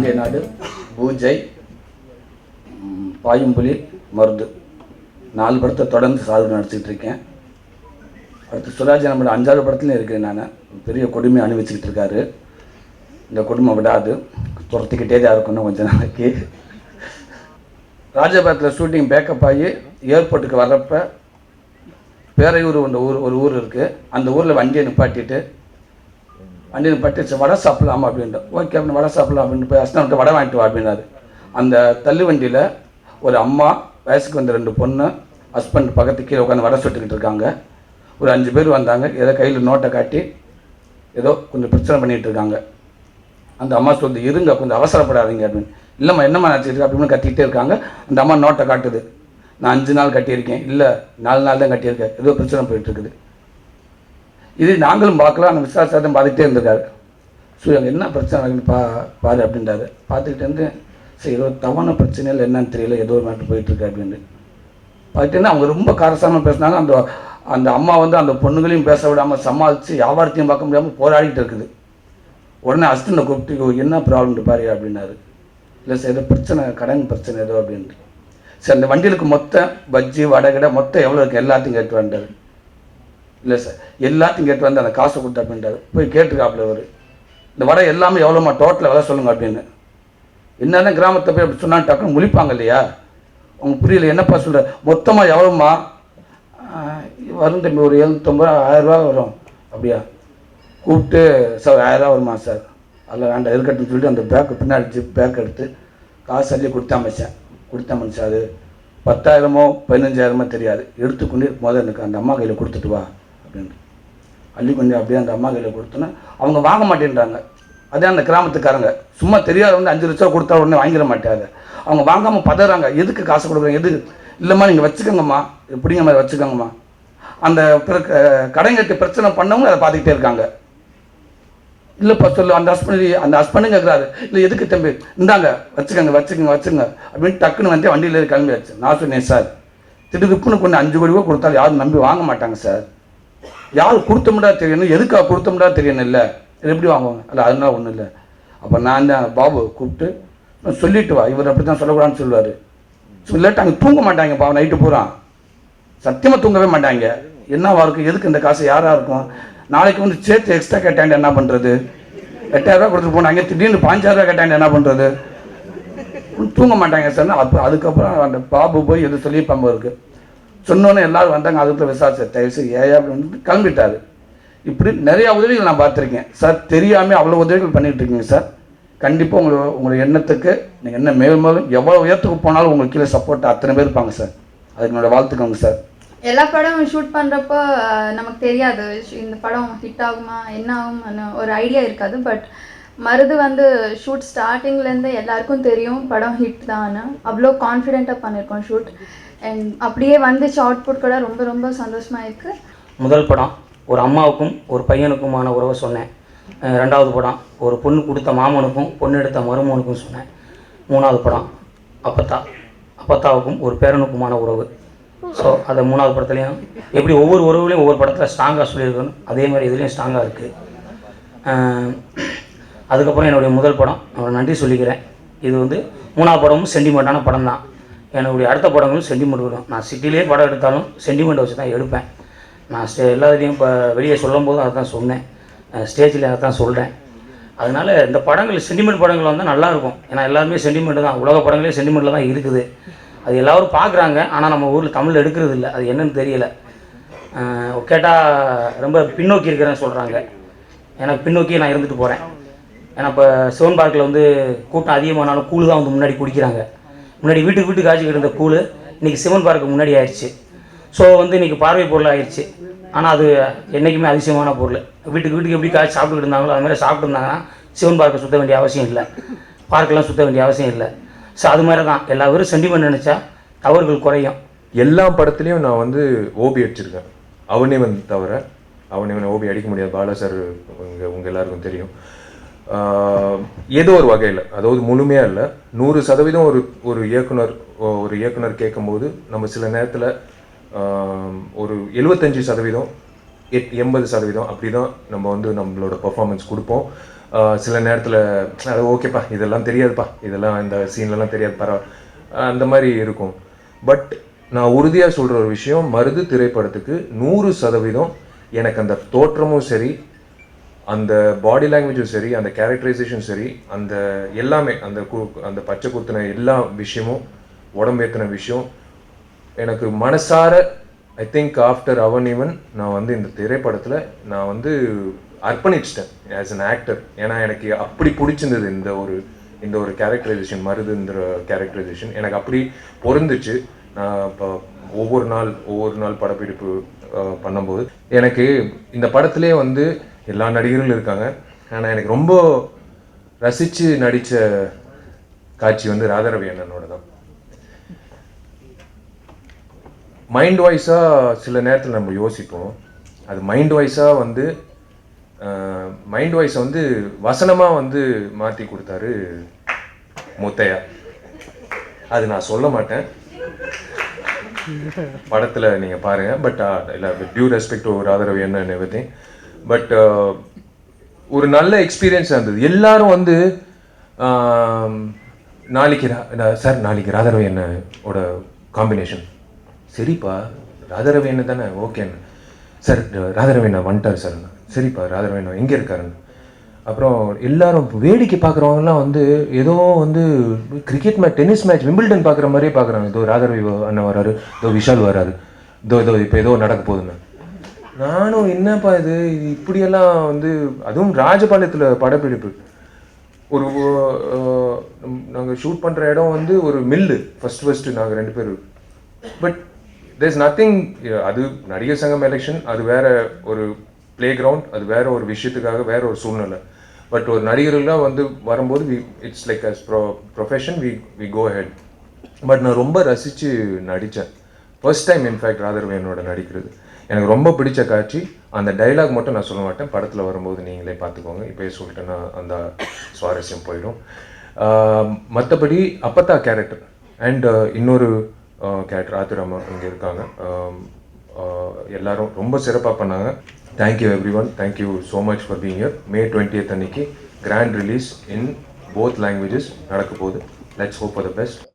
பாண்டிய நாடு, பூஜை, பாயும்புலி, மருது 4 படத்தை தொடர்ந்து சாதனை நடிச்சிட்டு இருக்கேன். அடுத்து சுராஜ் நம்மளோட 5வது படத்துலையும் இருக்கேன். நான் பெரிய கொடுமை அனுபவிச்சுக்கிட்டு இருக்காரு. இந்த கொடுமை விடாது, துரத்திக்கிட்டே தான் இருக்கணும் கொஞ்ச நாளைக்கு. ராஜபாத்தில் ஷூட்டிங் பேக்கப் ஆகி ஏர்போர்ட்டுக்கு வர்றப்ப பேரையூர் ஒரு ஊர் இருக்குது. அந்த ஊரில் வண்டியை நிப்பாட்டிட்டு வடை சாப்பிடலாமா அப்படின்ட்டு. ஓகே அப்படின்னு வடை சாப்பிடலாம் அப்படின்ட்டு போய் அஸ்னான்ட்டு வடை வாங்கிட்டு வா அப்படின்னாரு. அந்த தள்ளு வண்டியில் ஒரு அம்மா, வயசுக்கு வந்த 2 பொண்ணு, ஹஸ்பண்ட் பக்கத்து கீழே உட்காந்து வடை சுட்டுக்கிட்டு இருக்காங்க. ஒரு 5 பேர் வந்தாங்க. ஏதோ கையில் நோட்டை காட்டி ஏதோ கொஞ்சம் பிரச்சனை பண்ணிகிட்டு இருக்காங்க. அந்த அம்மா சொல்லுது, இருங்க கொஞ்சம் அவசரப்படாதீங்க அப்படின்னு. இல்லைம்மா என்னம்மா நினச்சிட்டு அப்படின்னு கட்டிக்கிட்டே இருக்காங்க. அந்த அம்மா நோட்டை காட்டுது. நான் 5 நாள் கட்டியிருக்கேன். இல்லை 4 நாள் தான் கட்டியிருக்கேன். ஏதோ பிரச்சனை போயிட்டுருக்குது. இது நாங்களும் பார்க்கலாம். அந்த விசாரத்தை பார்த்துக்கிட்டே இருந்திருக்காரு. அங்கே என்ன பிரச்சனை இருக்குன்னு பாரு அப்படின்றாரு. பார்த்துக்கிட்டு இருந்து சரி ஏதோ தவணை பிரச்சனையில் என்னன்னு தெரியல, ஏதோ ஒரு நாட்டு போயிட்டுருக்கு அப்படின்னு பார்த்துட்டு அவங்க ரொம்ப காரசாரமாக பேசினாங்க. அந்த அம்மா அந்த பொண்ணுகளையும் பேச விடாமல் சமாளித்து வியாபாரத்தையும் பார்க்க முடியாமல் போராடிட்டு இருக்குது. உடனே ஹஸ்பண்டை கூப்பிட்டு என்ன ப்ராப்ளம்னு பாரு அப்படின்னாரு. இல்லை சார் ஏதோ பிரச்சனை, கடன் பிரச்சனை ஏதோ அப்படின்ட்டு. சரி அந்த வண்டிகளுக்கு மொத்தம் பஜ்ஜி வடை மொத்தம் எவ்வளோ இருக்குது எல்லாத்தையும் கேட்டு வந்தார். இல்லை சார் எல்லாத்தையும் கேட்டு வந்து அந்த காசை கொடுத்து அப்படின்றாரு. போய் கேட்டுருக்காப்புல அவர், இந்த வடை எல்லாமே எவ்வளோமா டோட்டலில் விலை சொல்லுங்க அப்படின்னு. என்னென்ன கிராமத்தை போய் அப்படி சொன்னான்னு டக்குன்னு முழிப்பாங்க இல்லையா, அவங்க புரியல. என்னப்பா சொல்கிற, மொத்தமாக எவ்வளோம்மா வரும் தம்பி, ஒரு 750 1000 ரூபா வரும். அப்படியா, கூப்பிட்டு சார் 1000 ரூபா வருமா சார், அதில் வேண்டாம் இருக்கட்டும்னு சொல்லிட்டு அந்த பேக்கு பின்னாடி ஜிப் பேக் எடுத்து காசு அள்ளி கொடுத்தாமன் சார். அது 10,000மோ 15,000மோ தெரியாது. எடுத்துக்கொண்டு முதல்ல எனக்கு அந்த அம்மா கையில் கொடுத்துட்டு வா அப்படின்ட்டு அள்ளி கொஞ்சம் அப்படியே அந்த அம்மா கையில் கொடுத்தோன்னா அவங்க வாங்க மாட்டேன்றாங்க. அதே அந்த கிராமத்துக்காரங்க சும்மா தெரியாத 5 லட்சம் கொடுத்தா உடனே வாங்கிட மாட்டாங்க. அவங்க வாங்காமல் பதறாங்க. எதுக்கு காசு கொடுக்குறாங்க, எது இல்லைம்மா நீங்கள் வச்சுக்கோங்கம்மா, எப்படிங்க மாதிரி வச்சுக்கோங்கம்மா. அந்த கடைங்கட்டு பிரச்சனை பண்ணவங்க அதை பார்த்துக்கிட்டே இருக்காங்க. இல்லைப்பா சொல்லு அந்த ஹஸ்பண்டும் கேட்குறாரு. இல்லை எதுக்கு தம்பி, இந்தாங்க வச்சுக்கோங்க அப்படின்னு டக்குன்னு வந்து வண்டியில் கிளம்பியாச்சு. நான் சொன்னேன் சார், திடுப்புன்னு கொண்டு 5 கோடி ரூபா கொடுத்தாலும் யாரும் நம்பி வாங்க மாட்டாங்க சார். யார் கொடுத்தோம்டா தெரியணும், எதுக்காக கொடுத்தோம்டா தெரியணும். இல்லை இது எப்படி வாங்குவாங்க, இல்லை அதனால ஒன்றும் இல்லை. அப்போ நான் தான் பாபு கூப்பிட்டு சொல்லிட்டு வா, இவர் அப்படி தான் சொல்லக்கூடாதுன்னு சொல்லுவார். சொல்லிட்டு அங்கே தூங்க மாட்டாங்க பாவம், நைட்டு பூரா சத்தியமாக தூங்கவே மாட்டாங்க. என்னவா இருக்கும், எதுக்கு இந்த காசு யாராக இருக்கும், நாளைக்கு சேர்த்து எக்ஸ்ட்ரா கேட்டாண்ட என்ன பண்ணுறது, 8,000 ரூபா கொடுத்துட்டு போனாங்க, திடீர்னு 5,000 ரூபா கேட்டாண்ட என்ன பண்ணுறது, தூங்க மாட்டாங்க சார். அப்போ அதுக்கப்புறம் அந்த பாபு போய் எது சொல்லி பம்பு இருக்குது சொன்னோன்னே எல்லாரும் வந்தாங்க. அதுக்குள்ள விசாரிச்சு தயவுசு ஏயா அப்படின்னு கிளம்பிட்டாரு. இப்படி நிறையா உதவிகள் நான் பார்த்துருக்கேன் சார். தெரியாமல் அவ்வளோ உதவிகள் பண்ணிகிட்டு இருக்கீங்க சார். கண்டிப்பாக உங்களுடைய எண்ணத்துக்கு நீங்கள் என்ன மேலும் எவ்வளோ உயரத்துக்கு போனாலும் உங்களுக்கு கீழே சப்போர்ட் அத்தனை பேர் இருப்பாங்க சார். அதுக்கு என்னோட வாழ்த்துக்கோங்க சார். எல்லா படம் ஷூட் பண்ணுறப்போ நமக்கு தெரியாது இந்த படம் ஹிட் ஆகுமா என்ன ஆகும்னு ஒரு ஐடியா இருக்காது. பட் மருது ஷூட் ஸ்டார்டிங்லேருந்து எல்லாருக்கும் தெரியும் படம் ஹிட் தான். அவ்வளோ கான்ஃபிடென்ட்டாக பண்ணியிருக்கோம் ஷூட். அண்ட் அப்படியே வந்துச்சு அவுட்புட் கூட ரொம்ப ரொம்ப சந்தோஷமாக இருக்குது. முதல் படம் ஒரு அம்மாவுக்கும் ஒரு பையனுக்குமான உறவை சொன்னேன். 2வது படம் ஒரு பொண்ணு கொடுத்த மாமனுக்கும் பொண்ணு எடுத்த மருமனுக்கும் சொன்னேன். 3வது படம் அப்பத்தாவுக்கும் ஒரு பேரனுக்குமான உறவு. ஸோ அதை 3வது படத்துலையும் எப்படி ஒவ்வொரு உறவுலையும் ஒவ்வொரு படத்தில் ஸ்ட்ராங்காக சொல்லியிருக்கணும், அதே மாதிரி இதுலேயும் ஸ்ட்ராங்காக இருக்குது. அதுக்கப்புறம் என்னுடைய முதல் படம் நான் நன்றி சொல்லிக்கிறேன். இது 3வது படமும் சென்டிமெண்ட்டான படம் தான். என்னுடைய அடுத்த படங்களும் சென்டிமெண்ட் வரும். நான் சிட்டிலேயே படம் எடுத்தாலும் சென்டிமெண்ட் வச்சு தான் எடுப்பேன். நான் எல்லாத்தையும் இப்போ வெளியே சொல்லும் போதும் அதை தான் சொன்னேன், ஸ்டேஜில் அதை தான் சொல்கிறேன். அதனால் இந்த படங்கள் சென்டிமெண்ட் படங்கள் வந்தால் நல்லாயிருக்கும். ஏன்னா எல்லாருமே சென்டிமெண்ட்டு தான், உலக படங்களே சென்டிமெண்ட்டில் தான் இருக்குது. அது எல்லோரும் பார்க்குறாங்க, ஆனால் நம்ம ஊரில் தமிழில் எடுக்கிறது இல்லை. அது என்னன்னு தெரியலை. கேட்டால் ரொம்ப பின்னோக்கி இருக்கிறேன்னு சொல்கிறாங்க. எனக்கு பின்னோக்கி நான் இருந்துட்டு போகிறேன். ஏன்னா இப்போ சிவன் பார்க்கில் கூட்டம் அதிகமானாலும் கூழ் தான் முன்னாடி குடிக்கிறாங்க. முன்னாடி வீட்டுக்கு காய்ச்சிக்கிட்டு இருந்த கூழ் இன்றைக்கி சிவன் பார்க்கு முன்னாடி ஆயிடுச்சு. ஸோ இன்றைக்கி பார்வை பொருள் ஆயிடுச்சு. ஆனால் அது என்றைக்குமே அதிசயமான பொருள். வீட்டுக்கு எப்படி காய்ச்சி சாப்பிட்டுக்கிட்டு இருந்தாங்களோ அதுமாதிரி சாப்பிட்டு இருந்தாங்கன்னா சிவன் பார்க்கை சுற்ற வேண்டிய அவசியம் இல்லை, பார்க்கெல்லாம் சுற்ற வேண்டிய அவசியம் இல்லை. ஸோ அது மாதிரி தான் எல்லா பேரும் சென்டிமெண்ட் நினச்சா தவறுகள் குறையும். எல்லா படத்துலையும் நான் ஓபி அடிச்சிருக்கேன். அவனிவன் தவிர அவனிவன் ஓபி அடிக்க முடியாது. பாலா சார் உங்கள் எல்லாருக்கும் தெரியும். ஏதோ ஒரு வகையில், அதாவது முழுமையாக இல்லை, 100% ஒரு இயக்குனர் கேட்கும்போது நம்ம சில நேரத்தில் ஒரு 75% 80% அப்படி தான் நம்ம நம்மளோட பர்ஃபார்மன்ஸ் கொடுப்போம். சில நேரத்தில் அது ஓகேப்பா இதெல்லாம் தெரியாதுப்பா இதெல்லாம் இந்த சீன்லலாம் தெரியாது அந்த மாதிரி இருக்கும். பட் நான் உறுதியாக சொல்கிற ஒரு விஷயம், மருது திரைப்படத்துக்கு 100% எனக்கு அந்த தோற்றமும் சரி, அந்த பாடி லாங்குவேஜும் சரி, அந்த கேரக்டரைசேஷன் சரி, அந்த எல்லாமே அந்த பச்சை குத்துன எல்லா விஷயமும், உடம்பேற்றின விஷயம் எனக்கு மனசார ஐ திங்க் ஆஃப்டர் அவன் நான் வந்து இந்த திரைப்படத்தில் நான் வந்து அர்ப்பணிச்சிட்டேன் ஆஸ் அன் ஆக்டர். ஏன்னா எனக்கு அப்படி பிடிச்சிருந்தது இந்த ஒரு கேரக்டரைசேஷன், மருதுன்ற கேரக்டரைசேஷன் எனக்கு அப்படி பொருந்துச்சு. நான் இப்போ ஒவ்வொரு நாள் படப்பிடிப்பு பண்ணும்போது எனக்கு இந்த படத்திலே வந்து எல்லா நடிகர்களும் இருக்காங்க. ஆனால் எனக்கு ரொம்ப ரசித்து நடித்த காட்சி வந்து ராதாரவி அண்ணனோட தான். மைண்ட் வாய்ஸாக சில நேரத்தில் நம்ம யோசிப்போம், அது மைண்ட் வாய்ஸாக வந்து மைண்ட் வாய்ஸை வந்து வசனமாக வந்து மாற்றி கொடுத்தாரு முத்தையா. அது நான் சொல்ல மாட்டேன், படத்தில் நீங்கள் பாருங்கள். பட் இல்லை, with due respect to Radharavi அண்ணன் எவ்ரிதிங். பட் ஒரு நல்ல எக்ஸ்பீரியன்ஸாக இருந்தது. எல்லாரும் வந்து நாளைக்கு ராதாரவி அண்ணனோட காம்பினேஷன். சரிப்பா ராதாரவி அண்ணன் தானே, ஓகேண்ணா. சார் ராதாரவி அண்ணா வந்துட்டார் சார். சரிப்பா ராதாரவி அண்ணா எங்கே இருக்காருன்னு. அப்புறம் எல்லாரும் வேடிக்கை பார்க்குறவங்கலாம் வந்து ஏதோ வந்து cricket match, tennis match, Wimbledon பார்க்குற மாதிரியே பார்க்குறாங்க. இதோ ராதாரவி அண்ணன் வராரு, இதோ விஷால் வராரு, இதோ இப்போ ஏதோ நடக்க போகுதுன்னு. நானும் என்னப்பா இது இப்படியெல்லாம் வந்து, அதுவும் ராஜபாளையத்தில் படப்பிடிப்பு, ஒரு நாங்கள் ஷூட் பண்ணுற இடம் வந்து ஒரு மில்லு. ஃபஸ்ட்டு நாங்கள் 2 பேர். But there is nothing. அது நடிகர் சங்கம் எலெக்ஷன், அது வேற ஒரு பிளே கிரவுண்ட், அது வேற ஒரு விஷயத்துக்காக வேற ஒரு சூழ்நிலை. பட் ஒரு நடிகர்கள்லாம் வந்து வரும்போது it's like as profession, we go head. But நான் ரொம்ப ரசித்து நடித்தேன். ஃபர்ஸ்ட் டைம் இன்ஃபேக்ட் ராதாரவி என்னோட நடிக்கிறது. எனக்கு ரொம்ப பிடிச்ச காட்சி அந்த டைலாக் மட்டும் நான் சொல்ல மாட்டேன், படத்தில் வரும்போது நீங்களே பார்த்துக்கோங்க. இப்போயே சொல்லிட்டேன்னா அந்த சுவாரஸ்யம் போயிடும். மற்றபடி அப்பத்தா கேரக்டர் அண்ட் இன்னொரு கேரக்டர் ஆத்துராமா இங்கே இருக்காங்க. எல்லாரும் ரொம்ப சிறப்பாக பண்ணாங்க. Thank you everyone, thank you so much for being here. May 20th அன்னைக்கு grand release in both languages நடக்க போகுது. Let's hope for the best.